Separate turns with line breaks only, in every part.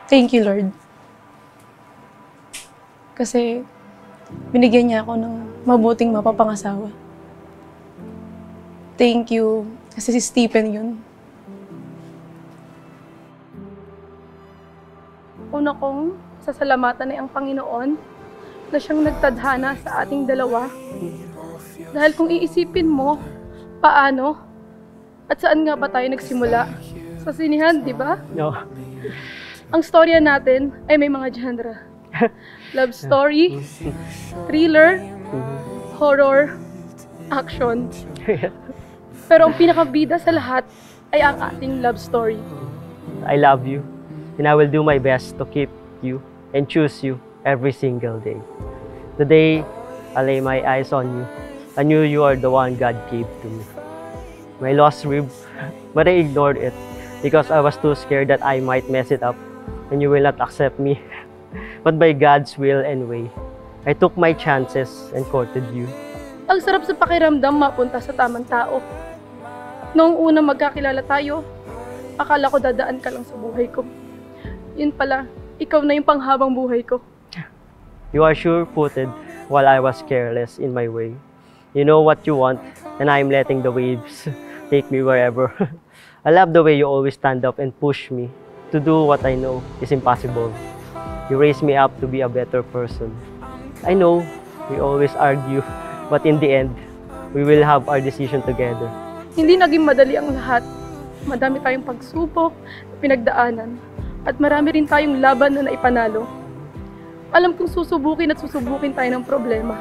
Thank you, Lord. Kasi binigyan niya ako ng mabuting mapapangasawa. Thank you. Kasi si Stephen yun. Una kong sasalamatan ay ang Panginoon na siyang nagtadhana sa ating dalawa. Dahil kung iisipin mo, paano at saan nga ba tayo nagsimula? Sa sinihan, di ba?
No.
Ang storya natin ay may mga genre. Love story, thriller, horror, action. Pero ang pinakabida sa lahat ay ang ating love story.
I love you, and I will do my best to keep you and choose you every single day. Today, I lay my eyes on you. I knew you are the one God gave to me. My lost rib, but I ignored it because I was too scared that I might mess it up and you will not accept me. But by God's will and way, I took my chances and courted you.
Ang sarap sa pakiramdam mapunta sa tamang tao. Noong una magkakilala tayo, akala ko dadaan ka lang sa buhay ko. Yun pala, ikaw na yung panghabang buhay ko.
You are sure-footed while I was careless in my way. You know what you want, and I'm letting the waves take me wherever. I love the way you always stand up and push me to do what I know is impossible. You raise me up to be a better person. I know we always argue, but in the end, we will have our decision together.
Hindi naging madali ang lahat. Madami tayong pagsubok, pinagdaanan, at marami rin tayong laban na naipanalo. Alam kong susubukin at susubukin tayo ng problema.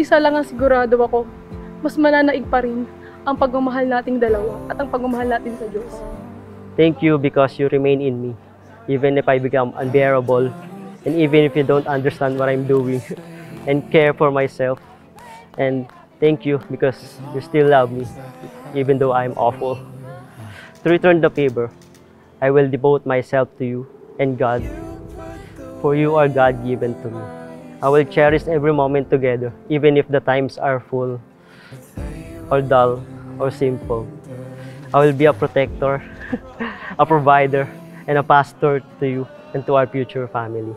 Isa lang ang sigurado ako, mas mananaig pa rin ang pagmamahal nating dalawa at ang pagmamahal natin sa Diyos.
Thank you because you remain in me, even if I become unbearable, and even if you don't understand what I'm doing, and care for myself. And thank you because you still love me, even though I'm awful. To return the favor, I will devote myself to you and God, for you are God-given to me. I will cherish every moment together, even if the times are full, or dull, or simple. I will be a protector, a provider, and a pastor to you and to our future family.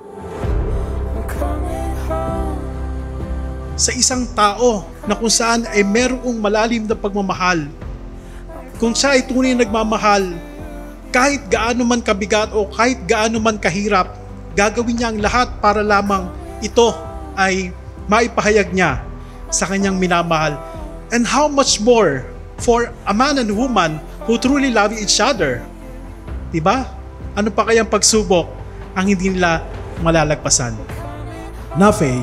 Sa isang tao na kung saan ay merong malalim na pagmamahal, kung siya ay tunay na nagmamahal, kahit gaano man kabigat o kahit gaano man kahirap, gagawin niya ang lahat para lamang ito ay maipahayag niya sa kanyang minamahal. And how much more for a man and woman who truly love each other? Diba? Ano pa kayang pagsubok ang hindi nila malalagpasan? Nafe,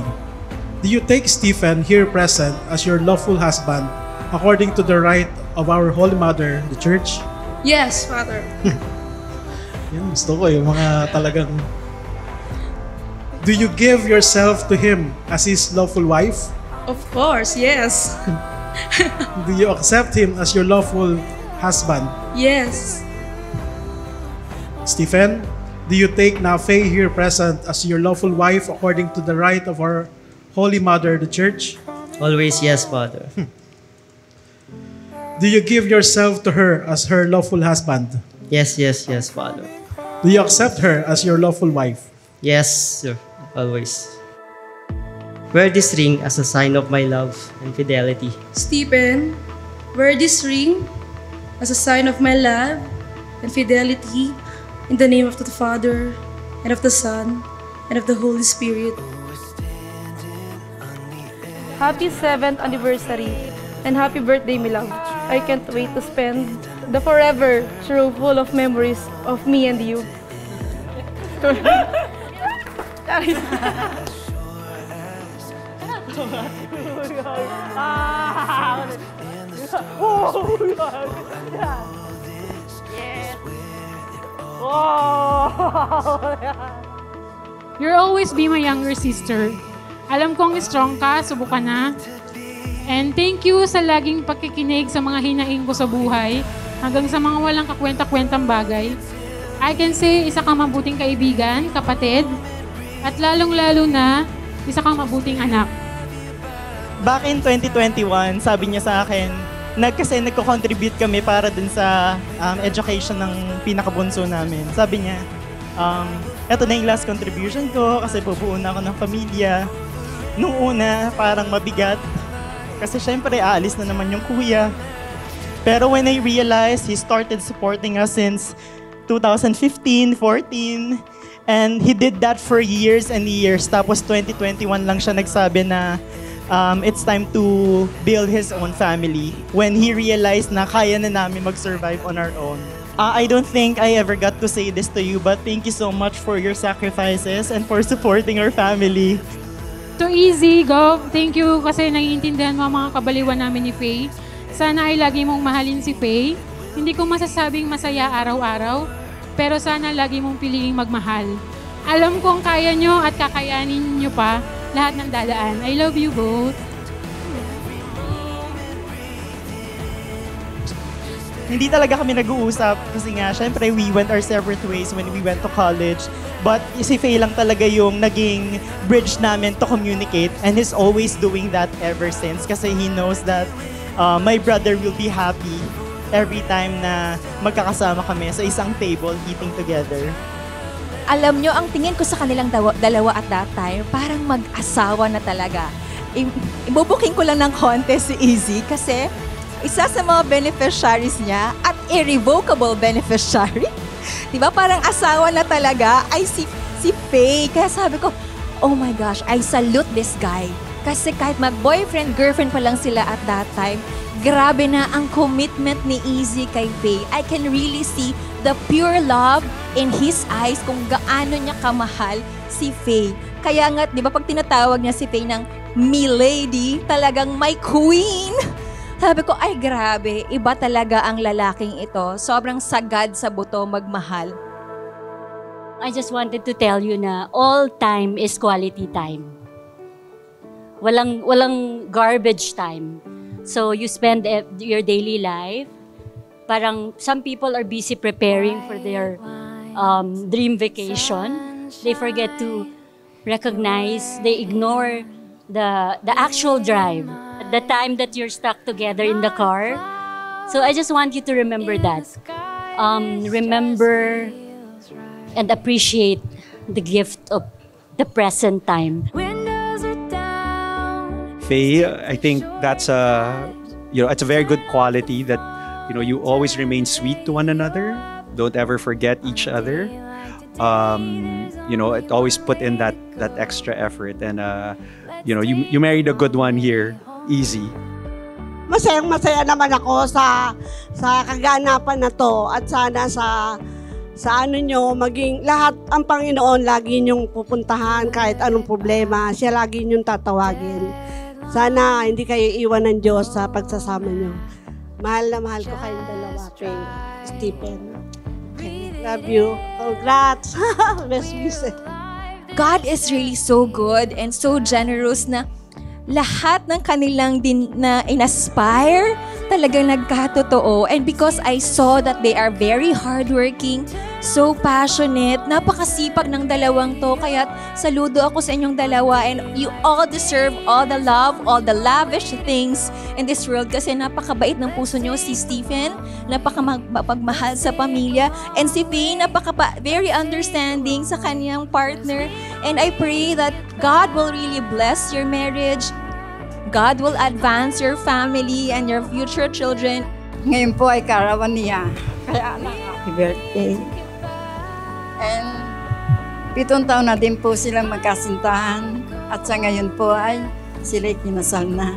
do you take Stephen here present as your lawful husband according to the rite of our Holy Mother, the Church?
Yes, Father.
Yan, gusto ko yung mga talagang... Do you give yourself to him as his lawful wife?
Of course, yes.
Do you accept him as your lawful husband?
Yes.
Stephen, do you take Nafe here present as your lawful wife according to the rite of our Holy Mother, the Church?
Always yes, Father.
Do you give yourself to her as her lawful husband?
Yes, Father.
Do you accept her as your lawful wife?
Yes, sir. Always. Wear this ring as a sign of my love and fidelity.
Stephen, wear this ring as a sign of my love and fidelity in the name of the Father and of the Son and of the Holy Spirit.
Happy 7th anniversary and happy birthday, my love. I can't wait to spend the forever true full of memories of me and you.
You'll always be my younger sister. Alam kong strong ka, subukan na. And thank you sa laging pakikinig sa mga hinaing ko sa buhay, hanggang sa mga walang kakwenta-kwentang bagay. I can say, isa kang mabuting kaibigan, kapatid, at lalong-lalo na, isa kang mabuting anak.
Back in 2021, sabi niya sa akin, kasi nagko-contribute kami para dun sa education ng pinakabunso namin. Sabi niya, Ito na yung last contribution ko kasi bubuo na ako ng pamilya. Nung una, parang mabigat. Kasi syempre, aalis na naman yung kuya. Pero when I realized he started supporting us since 2015, 14, and he did that for years and years. Tapos 2021 lang siya nagsabi na it's time to build his own family. When he realized na kaya na namin mag-survive on our own. I don't think I ever got to say this to you, but thank you so much for your sacrifices and for supporting our family.
To Easy, Gov, thank you kasi naiintindihan mo ang mga kabaliwan namin ni Faye. Sana ay lagi mong mahalin si Faye. Hindi ko masasabing masaya araw-araw, pero sana lagi mong piliing magmahal. Alam kong kaya nyo at kakayanin nyo pa lahat ng dadaan. I love you both.
Hindi talaga kami nag-uusap kasi nga, syempre, we went our separate ways when we went to college. But si Faye lang talaga yung naging bridge namin to communicate, and he's always doing that ever since kasi he knows that my brother will be happy every time na magkakasama kami sa isang table eating together.
Alam nyo, ang tingin ko sa kanilang dalawa at that time, parang mag-asawa na talaga. Ibubuking ko lang ng konti si Easy kasi isa sa mga beneficiaries niya at irrevocable beneficiary. Diba? Parang asawa na talaga ay si Faye. Kaya sabi ko, oh my gosh, I salute this guy. Kasi kahit mag-boyfriend, girlfriend pa lang sila at that time, grabe na ang commitment ni Easy kay Faye. I can really see the pure love in his eyes kung gaano niya kamahal si Faye. Kaya nga, di ba, pag tinatawag niya si Faye ng Milady, talagang my queen. Sabi ko, ay grabe, iba talaga ang lalaking ito. Sobrang sagad sa buto magmahal.
I just wanted to tell you na all time is quality time. Walang garbage time. So you spend your daily life. Parang some people are busy preparing for their dream vacation. They forget to recognize, they ignore the actual drive. The time that you're stuck together in the car. So I just want you to remember that. Remember and appreciate the gift of the present time.
Faye, I think that's it's a very good quality that you always remain sweet to one another. Don't ever forget each other. It always put in that extra effort, and you married a good one here. Easy.
Masayang-masaya naman ako sa kaganapan na to at sana sa ano nyo, maging lahat ang Panginoon lagi nyong pupuntahan kahit anong problema, siya lagi nyong tatawagin. Sana hindi kayo iwan ng Diyos sa pagsasama nyo. Mahal na mahal ko kayong dalawa, Faye, Stephen. Okay. Love you. Congrats. Best wishes.
God is really so good and so generous na lahat ng kanilang din na inaspire talagang nagkatotoo. And because I saw that they are very hardworking, so passionate, napakasipag ng dalawang to. Kaya saludo ako sa inyong dalawa, and you all deserve all the love, all the lavish things in this world kasi napakabait ng puso nyo. Si Stephen, napakapagmahal sa pamilya, and si Faye, very understanding sa kanyang partner. And I pray that God will really bless your marriage. God will advance your family and your future children.
Ngayon po ay karawan niya. Kaya happy birthday. And 7 taon na din po silang magkasintahan. At sa ngayon po ay sila'y kinasal na.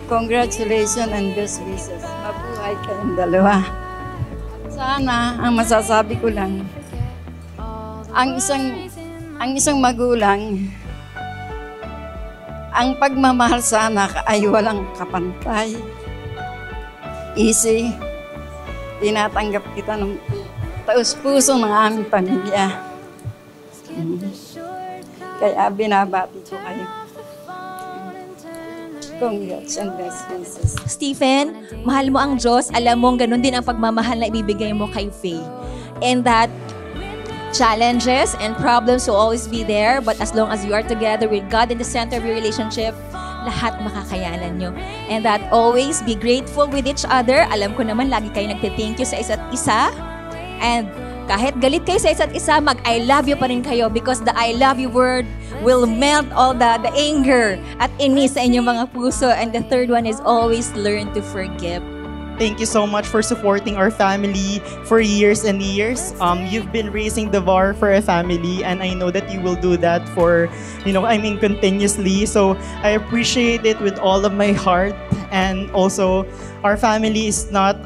Congratulations and best wishes. Mabuhay kayong dalawa. Sana, ang masasabi ko lang, ang isang magulang, ang pagmamahal sa anak ay walang kapantay. Easy, tinatanggap kita ng taus-puso ng aming pamilya. Kaya binabati ko kayo. Congrats and best wishes.
Stephen, mahal mo ang Diyos. Alam mo, ganun din ang pagmamahal na ibibigay mo kay Faye. And that challenges and problems will always be there, but as long as you are together with God in the center of your relationship, lahat makakayanan nyo. And that always be grateful with each other. Alam ko naman, lagi kayo nagte-thank you sa isa't isa. And Kahit galit kayo sa isa't isa, mag-I love you pa rin kayo because the I love you word will melt all the anger at inis sa inyong mga puso. And the third one is always learn to forgive.
Thank you so much for supporting our family for years and years. You've been raising the bar for a family, and I know that you will do that for, continuously. So I appreciate it with all of my heart. And also, our family is not,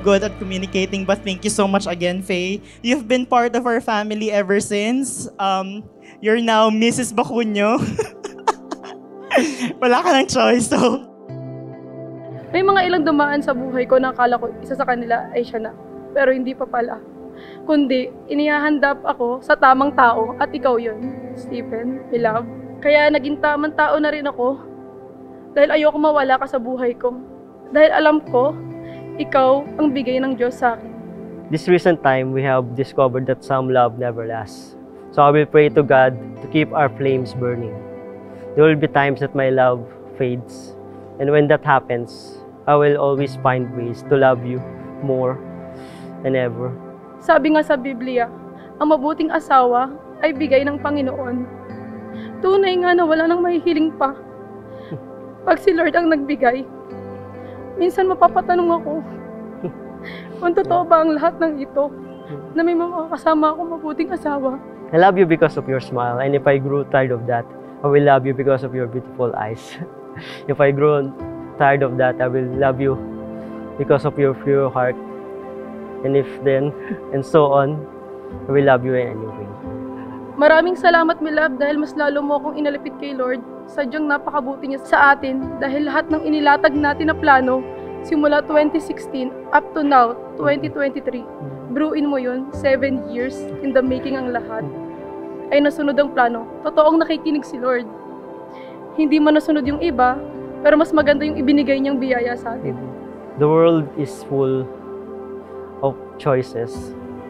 good at communicating, but thank you so much again, Faye. You've been part of our family ever since. You're now Mrs. Bacunyo. Wala ka ng choice, so...
May mga ilang dumaan sa buhay ko na akala ko isa sa kanila ay siya na. Pero hindi pa pala. Kundi, inihahanda ako sa tamang tao at ikaw yun, Stephen, my love. Kaya naging tamang tao na rin ako dahil ayoko mawala ka sa buhay ko. Dahil alam ko, ikaw ang bigay ng Diyos sa akin.
This recent time, we have discovered that some love never lasts. So I will pray to God to keep our flames burning. There will be times that my love fades. And when that happens, I will always find ways to love you more than ever.
Sabi nga sa Biblia, ang mabuting asawa ay bigay ng Panginoon. Tunay nga na wala nang mahihiling pa. Pag si Lord ang nagbigay, minsan mapapatanong ako, kung totoo ba ang lahat ng ito, na may makakasama akong mabuting asawa.
I love you because of your smile, and if I grew tired of that, I will love you because of your beautiful eyes. If I grow tired of that, I will love you because of your pure heart. And if then, and so on, I will love you in any way.
Maraming salamat, my love, dahil mas lalo mo akong inalapit kay Lord. Sadyang napakabuti niya sa atin dahil lahat ng inilatag natin na plano, simula 2016 up to now, 2023, bruin mo yun, 7 years in the making ang lahat, ay nasunod ang plano. Totoong nakikinig si Lord. Hindi man nasunod yung iba, pero mas maganda yung ibinigay niyang biyaya sa atin.
The world is full of choices,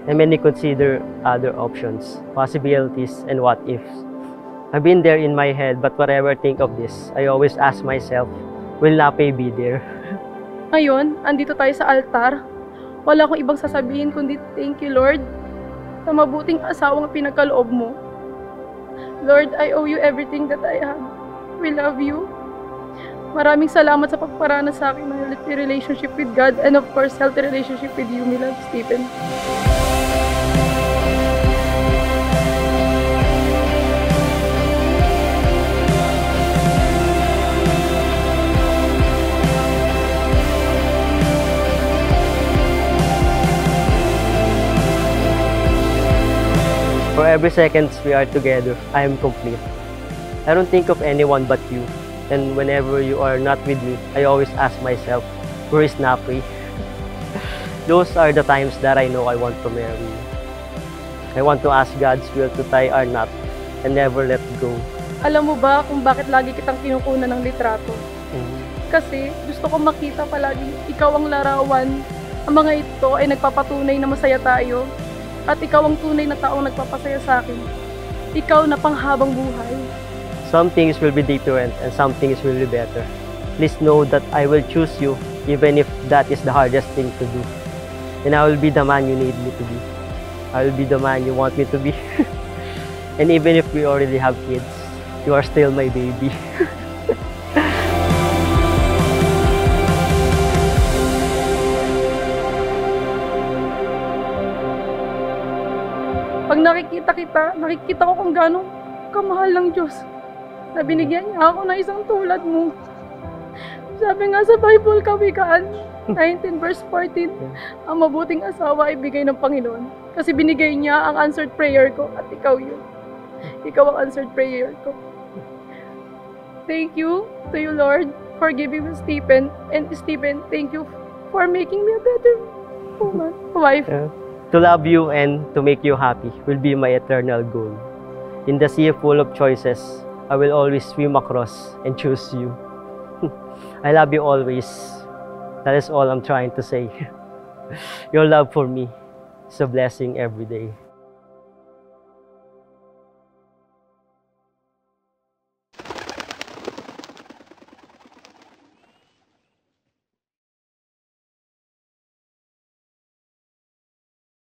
and many consider other options, possibilities, and what ifs. I've been there in my head, but whatever I think of this, I always ask myself, will Nape be there?
Ngayon, andito tayo sa altar. Wala akong ibang sasabihin kundi thank you, Lord, sa mabuting asawang pinagkaloob mo. Lord, I owe you everything that I have. We love you. Maraming salamat sa pagparanas sa akin ng healthy relationship with God and of course, healthy relationship with you, my love, Stephen.
For every seconds we are together, I am complete. I don't think of anyone but you. And whenever you are not with me, I always ask myself, where is Nape? Those are the times that I know I want to marry you. I want to ask God's will to tie our knot and never let go.
Alam mo ba kung bakit lagi kitang kinukunan ng litrato? Kasi gusto ko makita palagi ikaw ang larawan. Ang mga ito ay nagpapatunay na masaya tayo. At ikaw ang tunay na taong nagpapasaya sa akin. Ikaw na panghabang buhay.
Some things will be different and some things will be better. Please know that I will choose you even if that is the hardest thing to do. And I will be the man you need me to be. I will be the man you want me to be. And even if we already have kids, you are still my baby.
Pag nakikita ko kung gaano kamahal ng Diyos na binigyan niya ako na isang tulad mo. Sabi nga sa Bible, Kawikaan 19 verse 14, ang mabuting asawa ay bigay ng Panginoon. Kasi binigay niya ang answered prayer ko at ikaw yun. Ikaw ang answered prayer ko. Thank you to you, Lord, for giving me Stephen. And Stephen, thank you for making me a better woman, wife.
To love you and to make you happy will be my eternal goal. In the sea full of choices, I will always swim across and choose you. I love you always. That is all I'm trying to say. Your love for me is a blessing every day.